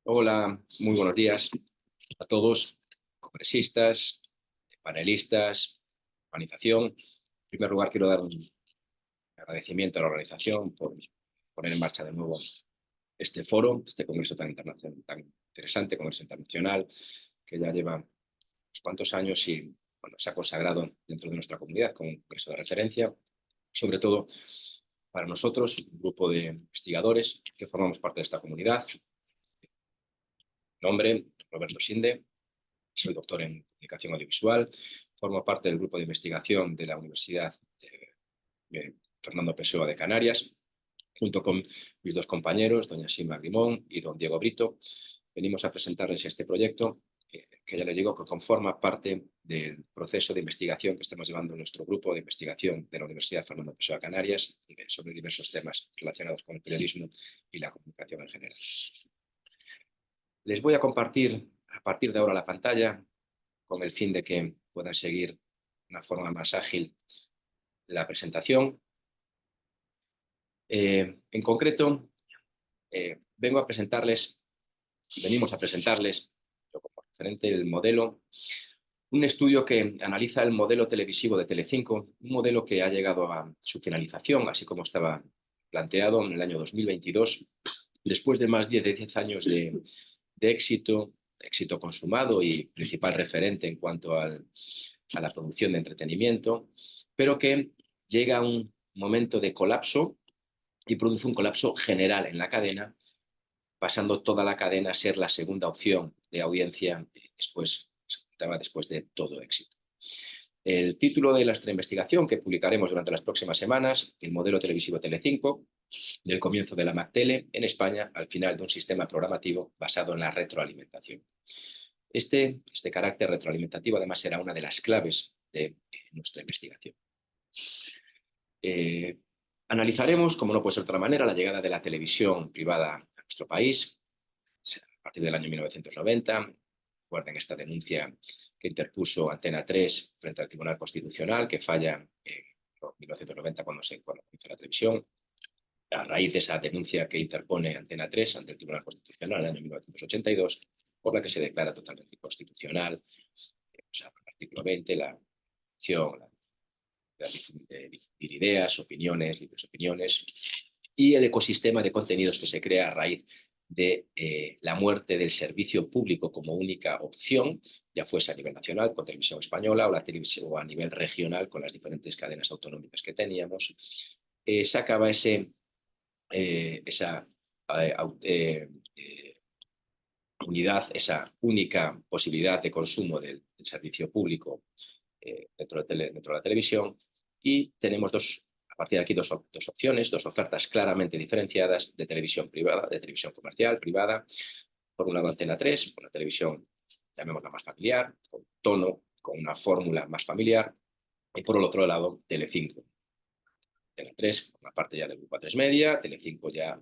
Hola, muy buenos días a todos, congresistas, panelistas, organización. En primer lugar, quiero dar un agradecimiento a la organización por poner en marcha de nuevo este foro, este congreso tan internacional, tan interesante, congreso internacional, que ya lleva unos cuantos años y se ha consagrado dentro de nuestra comunidad como un congreso de referencia, sobre todo para nosotros, un grupo de investigadores que formamos parte de esta comunidad. Mi nombre, Roberto Sinde. Soy doctor en comunicación audiovisual, formo parte del grupo de investigación de la Universidad Fernando Pessoa de Canarias, junto con mis dos compañeros, doña Sima Grimón y don Diego Brito. Venimos a presentarles este proyecto que ya les digo que conforma parte del proceso de investigación que estamos llevando en nuestro grupo de investigación de la Universidad Fernando Pessoa de Canarias sobre diversos temas relacionados con el periodismo y la comunicación en general. Les voy a compartir a partir de ahora la pantalla con el fin de que puedan seguir de una forma más ágil la presentación. En concreto, venimos a presentarles como referente el modelo, un estudio que analiza el modelo televisivo de Telecinco, un modelo que ha llegado a su finalización, así como estaba planteado en el año 2022, después de más de 10 años de éxito consumado y principal referente en cuanto a la producción de entretenimiento, pero que llega a un momento de colapso y produce un colapso general en la cadena, pasando toda la cadena a ser la segunda opción de audiencia después de todo éxito. El título de nuestra investigación, que publicaremos durante las próximas semanas, el modelo televisivo Telecinco, del comienzo de la MacTele en España al final de un sistema programativo basado en la retroalimentación. Este carácter retroalimentativo además será una de las claves de nuestra investigación. Analizaremos, como no puede ser de otra manera, la llegada de la televisión privada a nuestro país a partir del año 1990. Recuerden esta denuncia que interpuso Antena 3 frente al Tribunal Constitucional, que falla en 1990 cuando se hizo la televisión. A raíz de esa denuncia que interpone Antena 3 ante el Tribunal Constitucional en el año 1982, por la que se declara totalmente inconstitucional, el artículo 20, la opción, de difundir ideas, opiniones, libres opiniones, y el ecosistema de contenidos que se crea a raíz de la muerte del servicio público como única opción, ya fuese a nivel nacional con Televisión Española o la televisión o a nivel regional con las diferentes cadenas autonómicas que teníamos. Se acaba esa unidad, esa única posibilidad de consumo del servicio público dentro de la televisión, y tenemos a partir de aquí dos opciones, dos ofertas claramente diferenciadas de televisión privada, de televisión comercial, privada. Por un lado Antena 3, una televisión, llamémosla más familiar, con tono, con una fórmula más familiar, y por el otro lado Telecinco. Antena 3, una parte ya del grupo A3 Media, Telecinco ya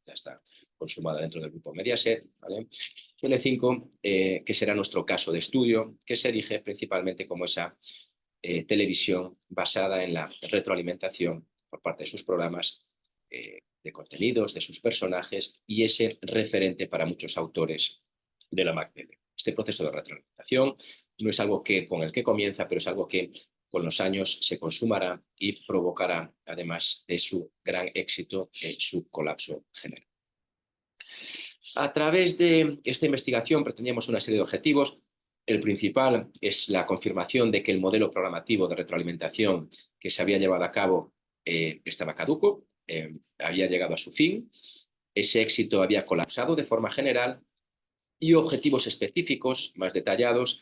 está consumada dentro del grupo Mediaset, ¿vale? Telecinco, que será nuestro caso de estudio, que se erige principalmente como esa televisión basada en la retroalimentación por parte de sus programas, de contenidos, de sus personajes, y ese referente para muchos autores de la MacTele. Este proceso de retroalimentación no es algo con el que comienza, pero es algo que con los años se consumará y provocará, además de su gran éxito, su colapso general. A través de esta investigación pretendíamos una serie de objetivos. El principal es la confirmación de que el modelo programativo de retroalimentación que se había llevado a cabo estaba caduco, había llegado a su fin, ese éxito había colapsado de forma general, y objetivos específicos más detallados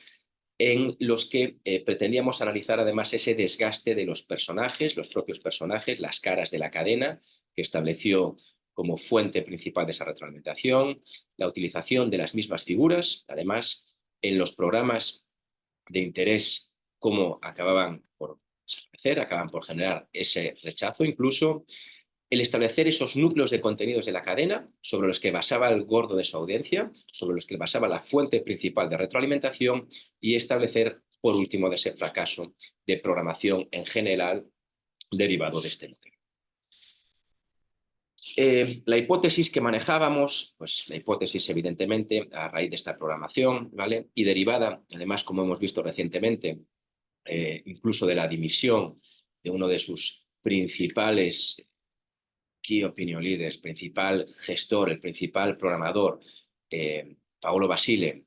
en los que pretendíamos analizar además ese desgaste de los personajes, los propios personajes, las caras de la cadena que estableció como fuente principal de esa retroalimentación, la utilización de las mismas figuras, además en los programas de interés, cómo acababan por desaparecer, acaban por generar ese rechazo, incluso el establecer esos núcleos de contenidos de la cadena sobre los que basaba el gordo de su audiencia, sobre los que basaba la fuente principal de retroalimentación, y establecer, por último, de ese fracaso de programación en general derivado de este modelo. la hipótesis que manejábamos, pues la hipótesis evidentemente a raíz de esta programación, ¿vale? Y derivada, además, como hemos visto recientemente, incluso de la dimisión de uno de sus principales key opinion leaders, principal gestor, el principal programador, Paolo Basile,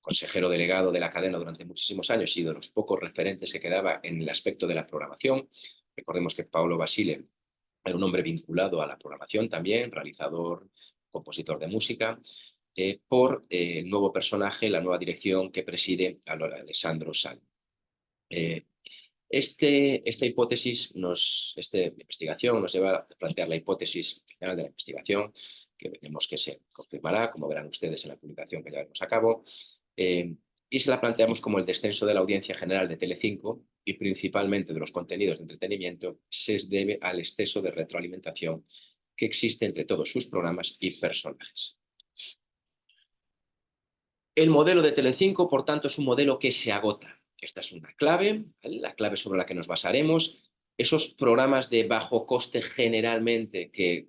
consejero delegado de la cadena durante muchísimos años y de los pocos referentes que quedaba en el aspecto de la programación. Recordemos que Paolo Basile era un hombre vinculado a la programación también, realizador, compositor de música, por el nuevo personaje, la nueva dirección que preside Alessandro Sal. Esta investigación nos lleva a plantear la hipótesis final de la investigación, que veremos que se confirmará, como verán ustedes en la publicación que llevaremos a cabo, y se la planteamos como el descenso de la audiencia general de Telecinco y principalmente de los contenidos de entretenimiento se debe al exceso de retroalimentación que existe entre todos sus programas y personajes. El modelo de Telecinco, por tanto, es un modelo que se agota. Esta es una clave, ¿vale? La clave sobre la que nos basaremos. Esos programas de bajo coste generalmente que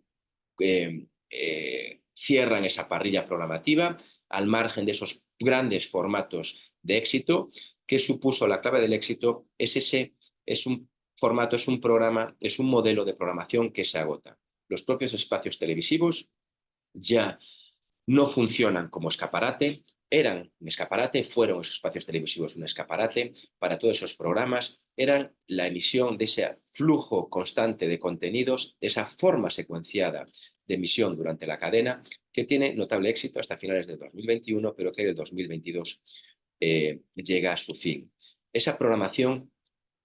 cierran esa parrilla programativa al margen de esos grandes formatos de éxito, que supuso la clave del éxito, es un formato, es un programa, es un modelo de programación que se agota. Los propios espacios televisivos ya no funcionan como escaparate, eran un escaparate, fueron esos espacios televisivos un escaparate para todos esos programas, eran la emisión de ese flujo constante de contenidos, esa forma secuenciada de emisión durante la cadena, que tiene notable éxito hasta finales de 2021, pero que en el 2022 llega a su fin. Esa programación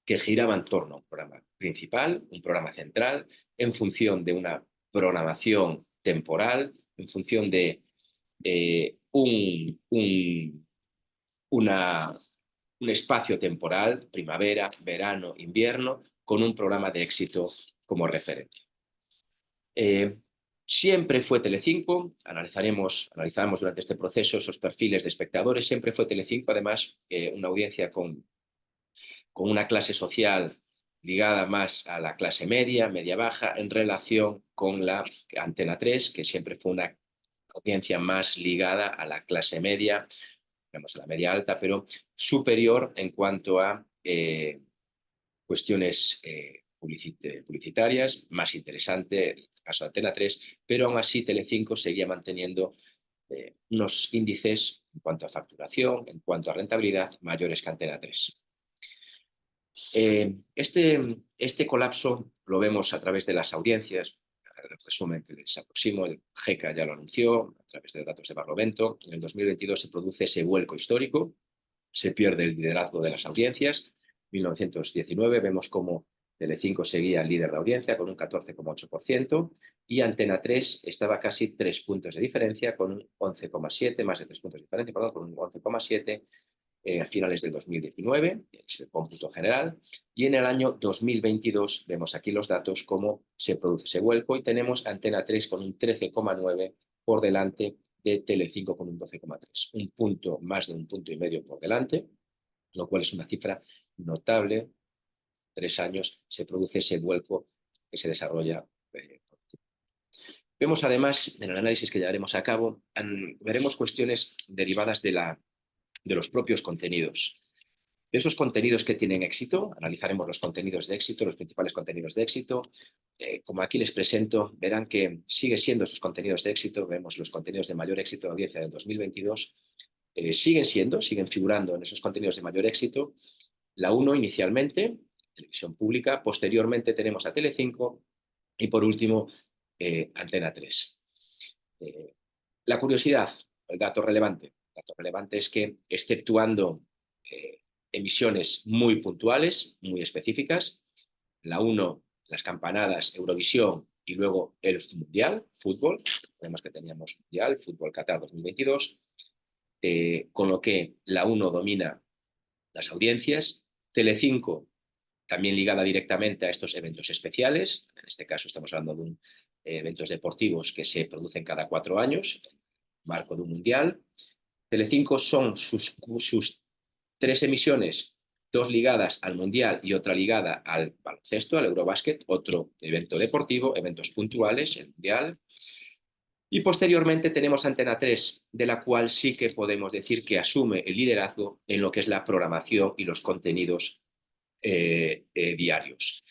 que giraba en torno a un programa principal, un programa central, en función de una programación temporal, en función de un espacio temporal, primavera, verano, invierno, con un programa de éxito como referente. Siempre fue Telecinco, analizamos durante este proceso esos perfiles de espectadores, siempre fue Telecinco, además, una audiencia con una clase social ligada más a la clase media, media-baja, en relación con la Antena 3, que siempre fue una audiencia más ligada a la clase media, digamos a la media alta, pero superior en cuanto a cuestiones publicitarias, más interesante el caso de Antena 3, pero aún así Telecinco seguía manteniendo unos índices en cuanto a facturación, en cuanto a rentabilidad, mayores que Antena 3. Este colapso lo vemos a través de las audiencias. El resumen que les aproximo, el GECA ya lo anunció a través de datos de Barlovento. En el 2022 se produce ese vuelco histórico, se pierde el liderazgo de las audiencias. En 1919 vemos cómo Telecinco seguía líder de audiencia con un 14,8% y Antena 3 estaba casi 3 puntos de diferencia con un 11,7, más de 3 puntos de diferencia, perdón, con un 11,7 a finales del 2019, es el cómputo general, y en el año 2022 vemos aquí los datos cómo se produce ese vuelco y tenemos Antena 3 con un 13,9 por delante de Telecinco con un 12,3, un punto, más de un punto y medio por delante, lo cual es una cifra notable. 3 años se produce ese vuelco que se desarrolla. Vemos además, en el análisis que llevaremos a cabo, veremos cuestiones derivadas de los propios contenidos. De esos contenidos que tienen éxito, analizaremos los contenidos de éxito, los principales contenidos de éxito. Como aquí les presento, verán que sigue siendo esos contenidos de éxito, vemos los contenidos de mayor éxito de audiencia del 2022, siguen figurando en esos contenidos de mayor éxito. La 1 inicialmente, televisión pública, posteriormente tenemos a Telecinco y por último Antena 3. La curiosidad, el dato relevante es que, exceptuando emisiones muy puntuales, muy específicas, la 1, las campanadas, Eurovisión y luego el Mundial, fútbol, tenemos que teníamos Mundial, Fútbol Qatar 2022, con lo que la 1 domina las audiencias, Telecinco también ligada directamente a estos eventos especiales, en este caso estamos hablando de eventos deportivos que se producen cada 4 años, en el marco de un mundial. Telecinco son sus 3 emisiones 2 ligadas al Mundial y otra ligada al baloncesto, al Eurobásquet, otro evento deportivo, eventos puntuales, el Mundial. Y posteriormente tenemos Antena 3, de la cual sí que podemos decir que asume el liderazgo en lo que es la programación y los contenidos diarios.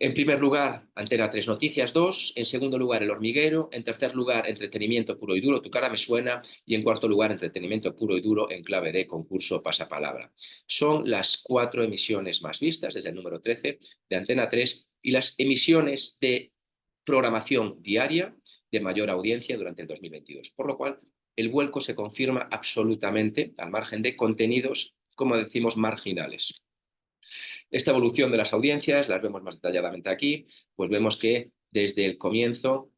En primer lugar, Antena 3 Noticias 2, en segundo lugar El Hormiguero, en tercer lugar Entretenimiento Puro y Duro, Tu Cara Me Suena, y en cuarto lugar Entretenimiento Puro y Duro en clave de concurso Pasapalabra. Son las 4 emisiones más vistas desde el número 13 de Antena 3 y las emisiones de programación diaria de mayor audiencia durante el 2022, por lo cual el vuelco se confirma absolutamente al margen de contenidos, como decimos, marginales. Esta evolución de las audiencias, las vemos más detalladamente aquí, pues vemos que desde el comienzo,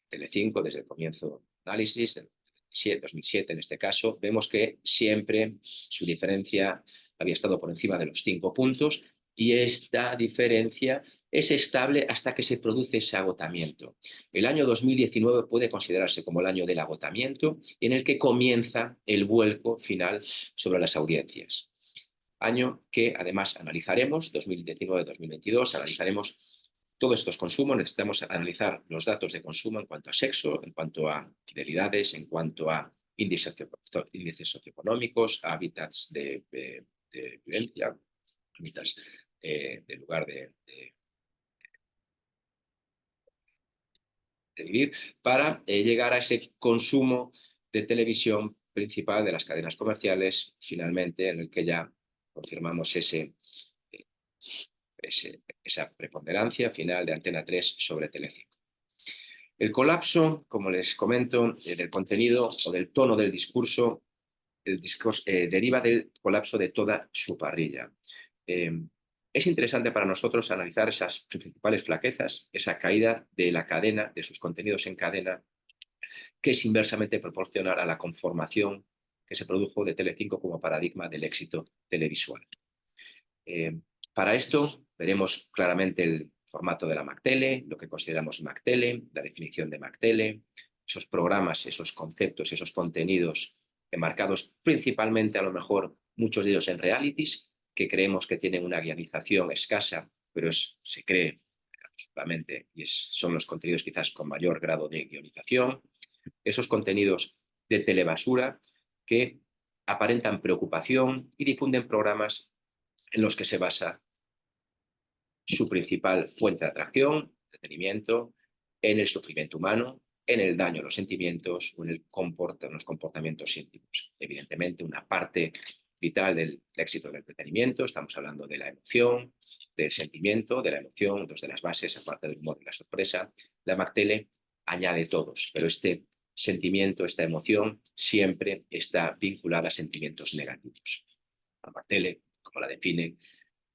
Telecinco, desde el comienzo análisis, en 2007 en este caso, vemos que siempre su diferencia había estado por encima de los 5 puntos y esta diferencia es estable hasta que se produce ese agotamiento. El año 2019 puede considerarse como el año del agotamiento en el que comienza el vuelco final sobre las audiencias. Año que además analizaremos, 2019-2022, analizaremos todos estos consumos, necesitamos analizar los datos de consumo en cuanto a sexo, en cuanto a fidelidades, en cuanto a índices socioeconómicos, hábitats de vivencia, hábitats de lugar de vivir, para llegar a ese consumo de televisión principal de las cadenas comerciales, finalmente, en el que ya confirmamos esa preponderancia final de Antena 3 sobre Telecinco. El colapso, como les comento, del contenido o del tono del discurso, deriva del colapso de toda su parrilla. Es interesante para nosotros analizar esas principales flaquezas, esa caída de la cadena, de sus contenidos en cadena, que es inversamente proporcional a la conformación que se produjo de Telecinco como paradigma del éxito televisual. Para esto veremos claramente el formato de la MacTele, lo que consideramos MacTele, la definición de MacTele, esos programas, esos conceptos, esos contenidos enmarcados principalmente, a lo mejor, muchos de ellos en realities, que creemos que tienen una guionización escasa, pero se cree absolutamente, y son los contenidos quizás con mayor grado de guionización, esos contenidos de telebasura que aparentan preocupación y difunden programas en los que se basa su principal fuente de atracción, entretenimiento, en el sufrimiento humano, en el daño a los sentimientos o en los comportamientos íntimos. Evidentemente, una parte vital del éxito del entretenimiento, estamos hablando de la emoción, del sentimiento, de la emoción, dos de las bases, aparte del humor y la sorpresa. La MacTele añade todos, pero este sentimiento, esta emoción, siempre está vinculada a sentimientos negativos. La MacTele, como la define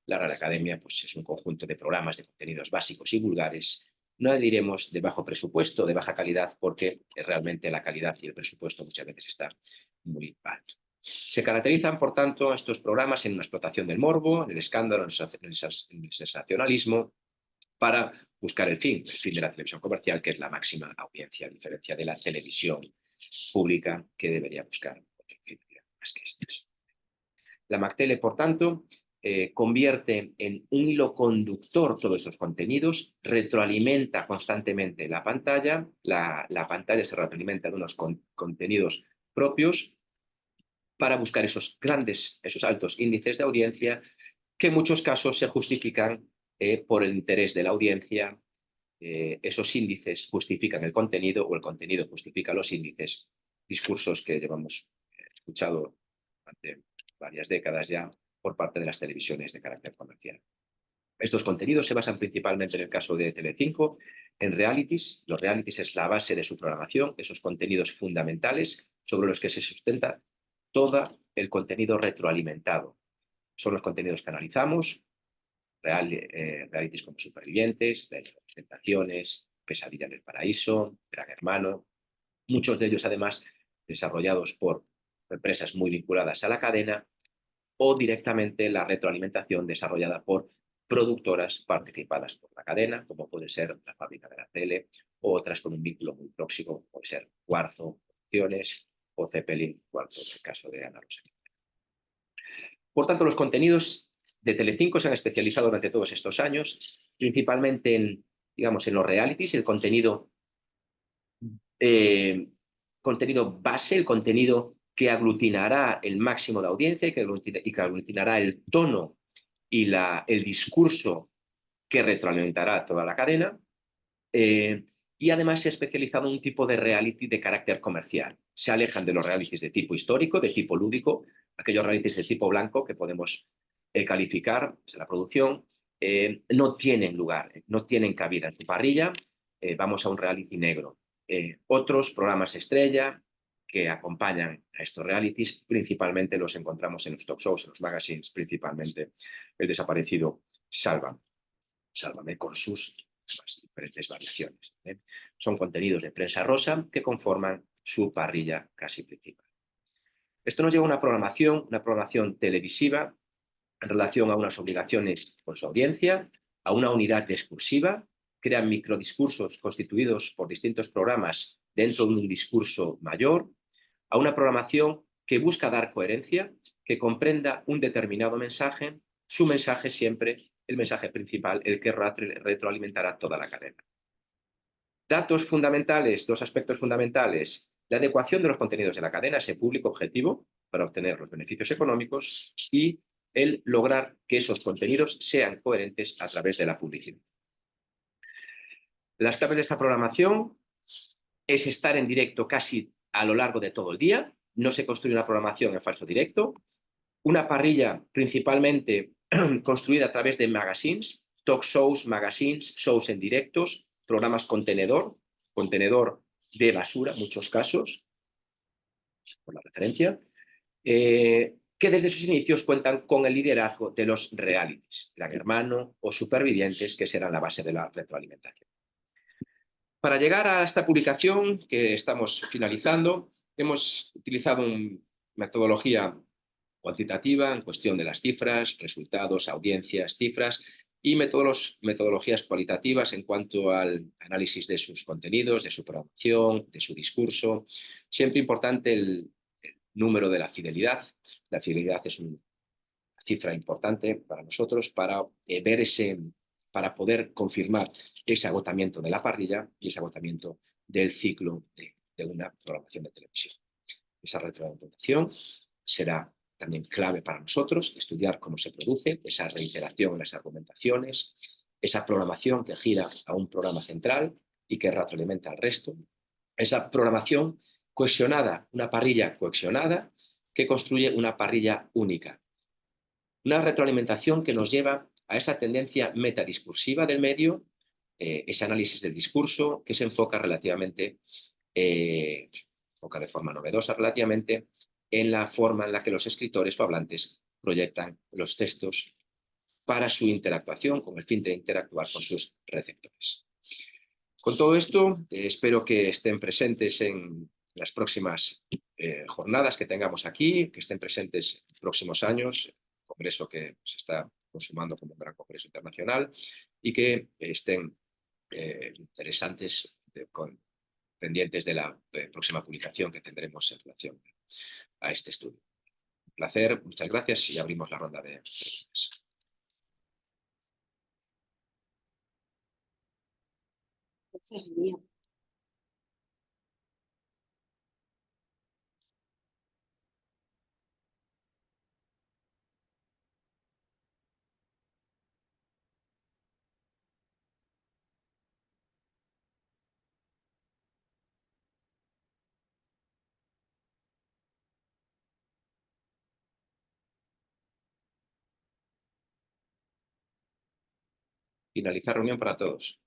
la Real Academia, pues es un conjunto de programas de contenidos básicos y vulgares. No diremos de bajo presupuesto, de baja calidad, porque realmente la calidad y el presupuesto muchas veces está muy alto. Se caracterizan, por tanto, estos programas en una explotación del morbo, en el escándalo, en el sensacionalismo, para buscar el fin de la televisión comercial, que es la máxima audiencia, a diferencia de la televisión pública, que debería buscar más que estas. La MacTele, por tanto, convierte en un hilo conductor todos esos contenidos, retroalimenta constantemente la pantalla, la pantalla se retroalimenta de unos contenidos propios para buscar esos altos índices de audiencia que en muchos casos se justifican por el interés de la audiencia. Esos índices justifican el contenido o el contenido justifica los índices, discursos que llevamos escuchado durante varias décadas ya por parte de las televisiones de carácter comercial. Estos contenidos se basan principalmente, en el caso de Telecinco, en realities. Los realities es la base de su programación, esos contenidos fundamentales sobre los que se sustenta todo el contenido retroalimentado. Son los contenidos que analizamos, realities como Supervivientes, Tentaciones, Pesadilla en el Paraíso, Gran Hermano, muchos de ellos además desarrollados por empresas muy vinculadas a la cadena, o directamente la retroalimentación desarrollada por productoras participadas por la cadena, como puede ser la Fábrica de la Tele, o otras con un vínculo muy próximo, puede ser Cuarzo Producciones o Zeppelin, Cuarzo, en el caso de Ana Rosa. Por tanto, los contenidos de Telecinco se han especializado durante todos estos años, principalmente en, digamos, en los realities, el contenido base, el contenido que aglutinará el máximo de audiencia y que aglutinará el tono y el discurso que retroalimentará toda la cadena. Y además se ha especializado en un tipo de reality de carácter comercial. Se alejan de los realities de tipo histórico, de tipo lúdico, aquellos realities de tipo blanco que podemos calificar desde la producción, no tienen lugar, no tienen cabida en su parrilla. Vamos a un reality negro. Otros programas estrella que acompañan a estos realities, principalmente los encontramos en los talk shows, en los magazines, principalmente el desaparecido Sálvame con sus diferentes variaciones. Son contenidos de prensa rosa que conforman su parrilla casi principal. Esto nos lleva a una programación televisiva en relación a unas obligaciones con su audiencia, a una unidad discursiva, crean microdiscursos constituidos por distintos programas dentro de un discurso mayor, a una programación que busca dar coherencia, que comprenda un determinado mensaje, su mensaje siempre el mensaje principal, el que retroalimentará toda la cadena. Datos fundamentales, dos aspectos fundamentales: la adecuación de los contenidos de la cadena a ese público objetivo para obtener los beneficios económicos y el lograr que esos contenidos sean coherentes a través de la publicidad. Las claves de esta programación es estar en directo casi a lo largo de todo el día, no se construye una programación en falso directo, una parrilla principalmente construida a través de magazines, talk shows, magazines, shows en directos, programas contenedor de basura, en muchos casos, por la referencia, que desde sus inicios cuentan con el liderazgo de los realities, Gran Hermano o Supervivientes, que serán la base de la retroalimentación. Para llegar a esta publicación que estamos finalizando, hemos utilizado una metodología cuantitativa en cuestión de las cifras, resultados, audiencias, cifras, y metodologías cualitativas en cuanto al análisis de sus contenidos, de su programación, de su discurso. Siempre importante el número de la fidelidad. La fidelidad es una cifra importante para nosotros para para poder confirmar ese agotamiento de la parrilla y ese agotamiento del ciclo de una programación de televisión. Esa retroalimentación será también clave para nosotros, estudiar cómo se produce esa reiteración en las argumentaciones, esa programación que gira a un programa central y que retroalimenta al resto, esa programación cohesionada, una parrilla cohesionada que construye una parrilla única. Una retroalimentación que nos lleva a esa tendencia metadiscursiva del medio, ese análisis del discurso que se enfoca enfoca de forma novedosa relativamente en la forma en la que los escritores o hablantes proyectan los textos para su interactuación, con el fin de interactuar con sus receptores. Con todo esto, espero que estén presentes en las próximas jornadas que tengamos aquí, que estén presentes en próximos años, el congreso que se está consumando como un gran congreso internacional, y que estén interesantes pendientes de la próxima publicación que tendremos en relación a este estudio. Un placer, muchas gracias, y abrimos la ronda de preguntas. Finalizar reunión para todos.